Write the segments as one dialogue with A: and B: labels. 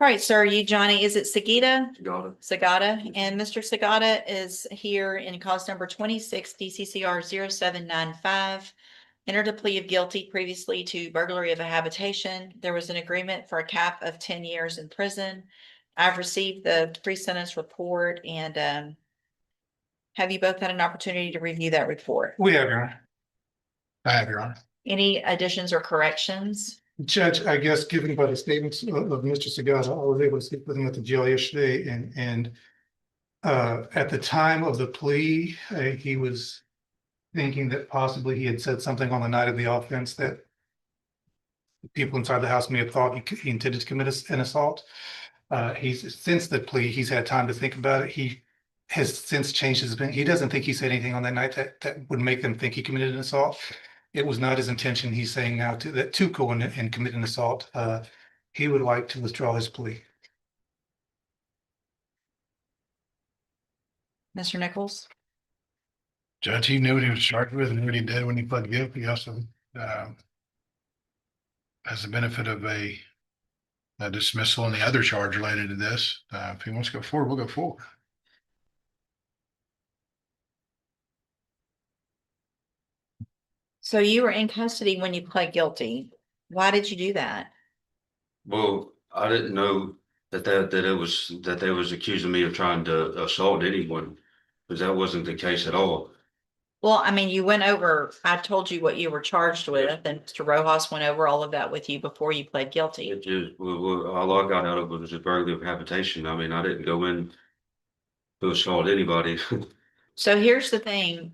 A: All right, sir, you Johnny, is it Sagita?
B: Got it.
A: Sagata, and Mr. Sagata is here in cause number 26 DCCR 0795. Entered a plea of guilty previously to burglary of a habitation. There was an agreement for a cap of 10 years in prison. I've received the pre-sentence report and have you both had an opportunity to review that report?
C: We have, Your Honor. I have, Your Honor.
A: Any additions or corrections?
C: Judge, I guess given by the statements of Mr. Sagata, I was able to speak with him at the jail yesterday and at the time of the plea, he was thinking that possibly he had said something on the night of the offense that people inside the house may have thought he intended to commit an assault. He's since the plea, he's had time to think about it. He has since changed his opinion. He doesn't think he said anything on that night that would make them think he committed an assault. It was not his intention, he's saying now, to go in and commit an assault. He would like to withdraw his plea.
A: Mr. Nichols?
D: Judge, he knew what he was charged with and what he did when he pled guilty. He also has the benefit of a dismissal and the other charge related to this. If he wants to go forward, we'll go forward.
A: So you were in custody when you pled guilty. Why did you do that?
B: Well, I didn't know that they was accusing me of trying to assault anyone, because that wasn't the case at all.
A: Well, I mean, you went over, I told you what you were charged with, and Mr. Rojas went over all of that with you before you pled guilty.
B: It just, all I got out of it was a burglary of habitation. I mean, I didn't go in to assault anybody.
A: So here's the thing.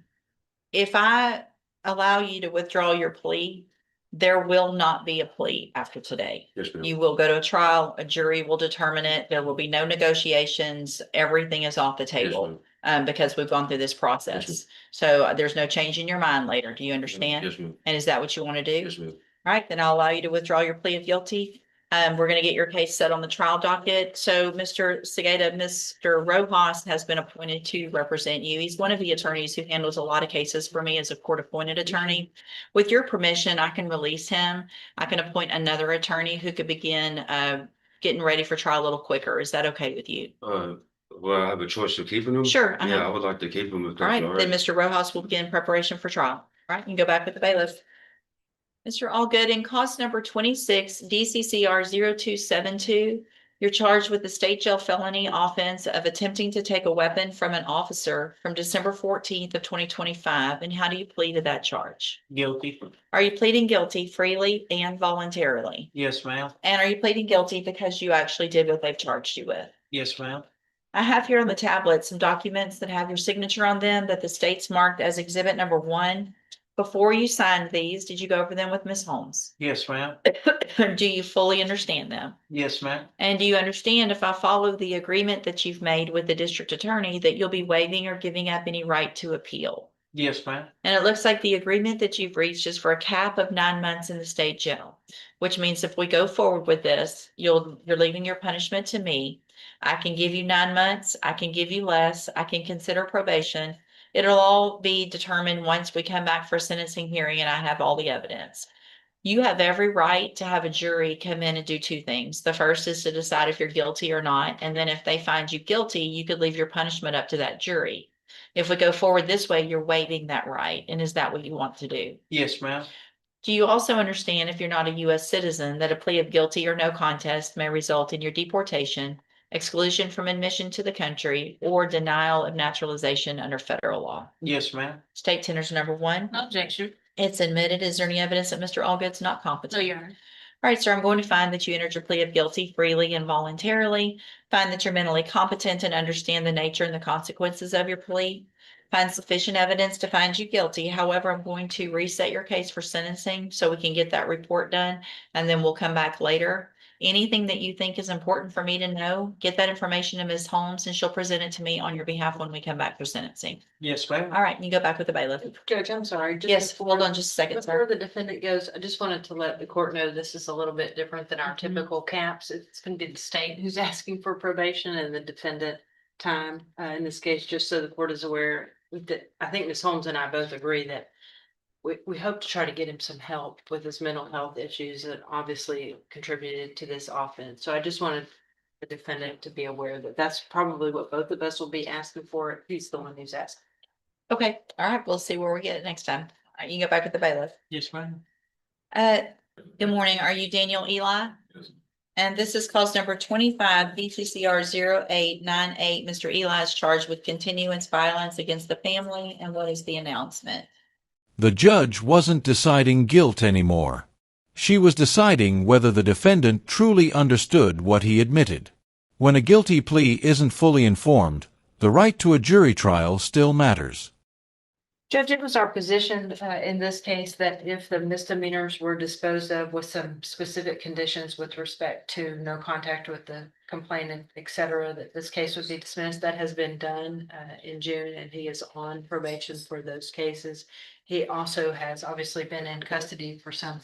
A: If I allow you to withdraw your plea, there will not be a plea after today.
B: Yes, ma'am.
A: You will go to a trial, a jury will determine it. There will be no negotiations. Everything is off the
B: Yes,
A: table.
B: ma'am.
A: Because we've gone through this
B: Yes,
A: process. So there's no change in your mind later. Do you understand?
B: Yes, ma'am.
A: And is that what you want to do?
B: Yes, ma'am.
A: All right, then I'll allow you to withdraw your plea of guilty. We're going to get your case set on the trial docket. So Mr. Sagata, Mr. Rojas has been appointed to represent you. He's one of the attorneys who handles a lot of cases for me as a court-appointed attorney. With your permission, I can release him. I can appoint another attorney who could begin getting ready for trial a little quicker. Is that okay with you?
B: Well, I have a choice of keeping them.
A: Sure.
B: Yeah, I would like to keep them.
A: All right, then Mr. Rojas will begin preparation for trial. All right, you can go back with the bailiff. Mr. Allgood, in cause number 26, DCCR 0272, you're charged with the state jail felony offense of attempting to take a weapon from an officer from December 14th of 2025. And how do you plead to that charge?
E: Guilty.
A: Are you pleading guilty freely and voluntarily?
E: Yes, ma'am.
A: And are you pleading guilty because you actually did what they've charged you with?
E: Yes, ma'am.
A: I have here on the tablet some documents that have your signature on them that the state's marked as exhibit number 1. Before you signed these, did you go over them with Ms. Holmes?
E: Yes, ma'am.
A: Do you fully understand them?
E: Yes, ma'am.
A: And do you understand if I follow the agreement that you've made with the district attorney that you'll be waiving or giving up any right to appeal?
E: Yes, ma'am.
A: And it looks like the agreement that you've reached is for a cap of 9 months in the state jail, which means if we go forward with this, you're leaving your punishment to me. I can give you 9 months. I can give you less. I can consider probation. It'll all be determined once we come back for a sentencing hearing and I have all the evidence. You have every right to have a jury come in and do 2 things. The first is to decide if you're guilty or not. And then if they find you guilty, you could leave your punishment up to that jury. If we go forward this way, you're waiving that right. And is that what you want to do?
E: Yes, ma'am.
A: Do you also understand, if you're not a U.S. citizen, that a plea of guilty or no contest may result in your deportation, exclusion from admission to the country, or denial of naturalization under federal law?
E: Yes, ma'am.
A: State tenders number 1.
F: Objection.
A: It's admitted. Is there any evidence that Mr. Allgood's not competent?
F: No, Your Honor.
A: All right, sir, I'm going to find that you entered your plea of guilty freely and voluntarily. Find that you're mentally competent and understand the nature and the consequences of your plea. Find sufficient evidence to find you guilty. However, I'm going to reset your case for sentencing so we can get that report done, and then we'll come back later. Anything that you think is important for me to know, get that information to Ms. Holmes and she'll present it to me on your behalf when we come back for sentencing.
E: Yes, ma'am.
A: All right, you go back with the bailiff.
F: Judge, I'm sorry. just
A: Yes,
F: before-
A: hold on just a second,
F: Before
A: sir.
F: the defendant goes, I just wanted to let the court know this is a little bit different than our
A: Mhm.
F: typical caps. It's going to be the state who's asking for probation and the defendant time. In this case, just so the court is aware, that I think Ms. Holmes and I both agree that we hope to try to get him some help with his mental health issues that obviously contributed to this offense. So I just wanted the defendant to be aware that that's probably what both of us will be asking for. He's the one who's asking.
A: Okay, all right, we'll see where we get it next time. All right, you can go back with the bailiff.
F: Yes, ma'am.
A: Good morning. Are you Daniel Eli?
B: Yes.
A: And this is cause number 25 BCCR 0898. Mr. Eli is charged with continuance violence against the family. And what is the announcement?
E: The judge wasn't deciding guilt anymore. She was deciding whether the defendant truly understood what he admitted. When a guilty plea isn't fully informed, the right to a jury trial still matters.
F: Judge, it was our position in this case that if the misdemeanors were disposed of with some specific conditions with respect to no contact with the complainant, et cetera, that this case would be dismissed. That has been done in June, and he is on probation for those cases. He also has obviously been in custody for some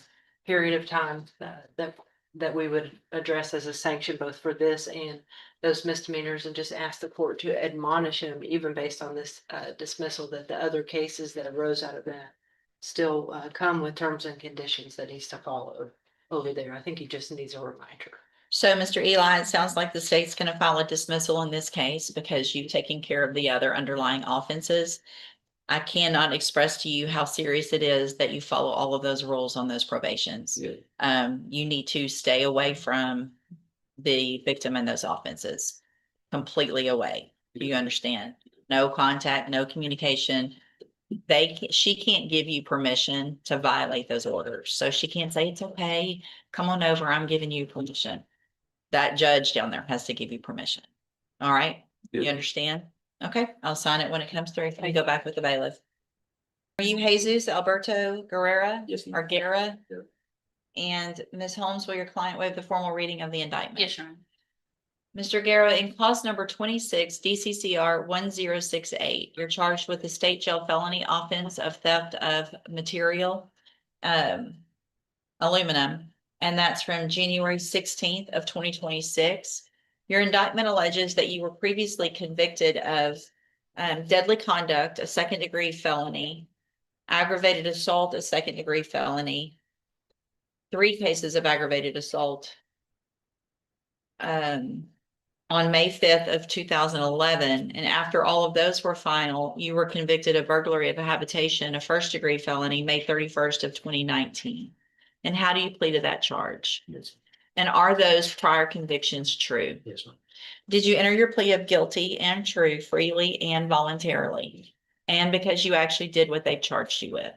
F: period of time that we would address as a sanction both for this and those misdemeanors, and just ask the court to admonish him, even based on this dismissal, that the other cases that arose out of that still come with terms and conditions that he's to follow over there. I think he just needs a reminder.
A: So, Mr. Eli, it sounds like the state's going to file a dismissal in this case because you've taken care of the other underlying offenses. I cannot express to you how serious it is that you follow all of those rules on those probations.
B: Yeah.
A: You need to stay away from the victim in those offenses, completely away. Do you understand? No contact, no communication. She can't give you permission to violate those orders. So she can't say, it's okay, come on over, I'm giving you permission. That judge down there has to give you permission. All right, you
B: Yeah.
A: understand? Okay, I'll sign it when it comes through. Let me go back with the bailiff. Are you Jesus Alberto Guerrera?
B: Yes, ma'am.
A: Or Guerra?
B: Yeah.
A: And Ms. Holmes, will your client waive the formal reading of the indictment?
F: Yes, Your Honor.
A: Mr. Guerra, in clause number 26, DCCR 1068, you're charged with the state jail felony offense of theft of material, aluminum, and that's from January 16th of 2026. Your indictment alleges that you were previously convicted of deadly conduct, a second-degree felony, aggravated assault, a second-degree felony, 3 cases of aggravated assault on May 5th of 2011. And after all of those were final, you were convicted of burglary of a habitation, a first-degree felony, May 31st of 2019. And how do you plead to that charge?
B: Yes.
A: And are those prior convictions true?
B: Yes, ma'am.
A: Did you enter your plea of guilty and true freely and voluntarily? And because you actually did what they charged you with?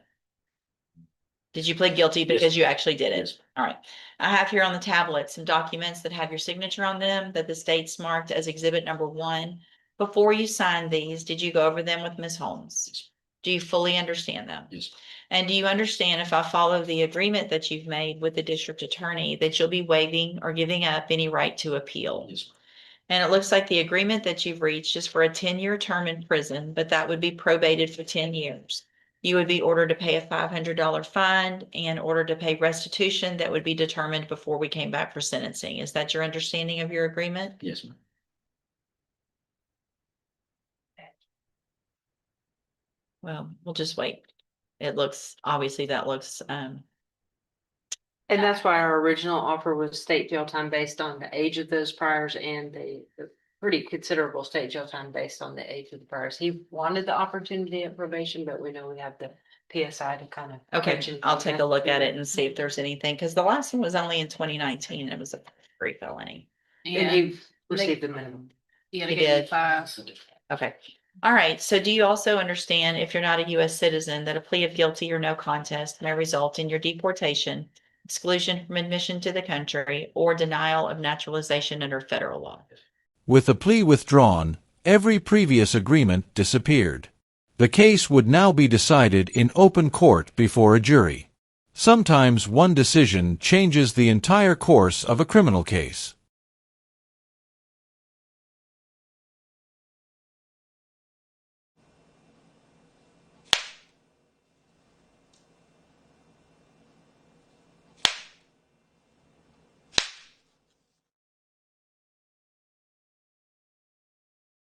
A: Did you plead guilty because you actually did it?
B: Yes.
A: All right. I have here on the tablet some documents that have your signature on them that the state's marked as exhibit number 1. Before you signed these, did you go over them with Ms. Holmes? Do you fully understand them?
B: Yes.
A: And do you understand, if I follow the agreement that you've made with the district attorney, that you'll be waiving or giving up any right to appeal?
B: Yes.
A: And it looks like the agreement that you've reached is for a 10-year term in prison, but that would be probated for 10 years. You would be ordered to pay a $500 fine and ordered to pay restitution that would be determined before we came back for sentencing. Is that your understanding of your agreement?
B: Yes, ma'am.
A: Well, we'll just wait. It looks, obviously that looks,
F: And that's why our original offer was state jail time based on the age of those priors and the pretty considerable state jail time based on the age of the priors. He wanted the opportunity at probation, but we know we have the PSI to kind of.
A: okay, I'll take a look at it and see if there's anything, because the last one was only in 2019 and it was a great felony.
F: And
G: Yeah,
F: he received the minimum.
G: yeah,
A: he
G: they gave
A: did.
G: me 5.
A: Okay. All right. So do you also understand, if you're not a US citizen, that a plea of guilty or no contest may result in your deportation, exclusion from admission to the country, or denial of naturalization under federal law?
E: With the plea withdrawn, every previous agreement disappeared. The case would now be decided in open court before a jury. Sometimes one decision changes the entire course of a criminal case.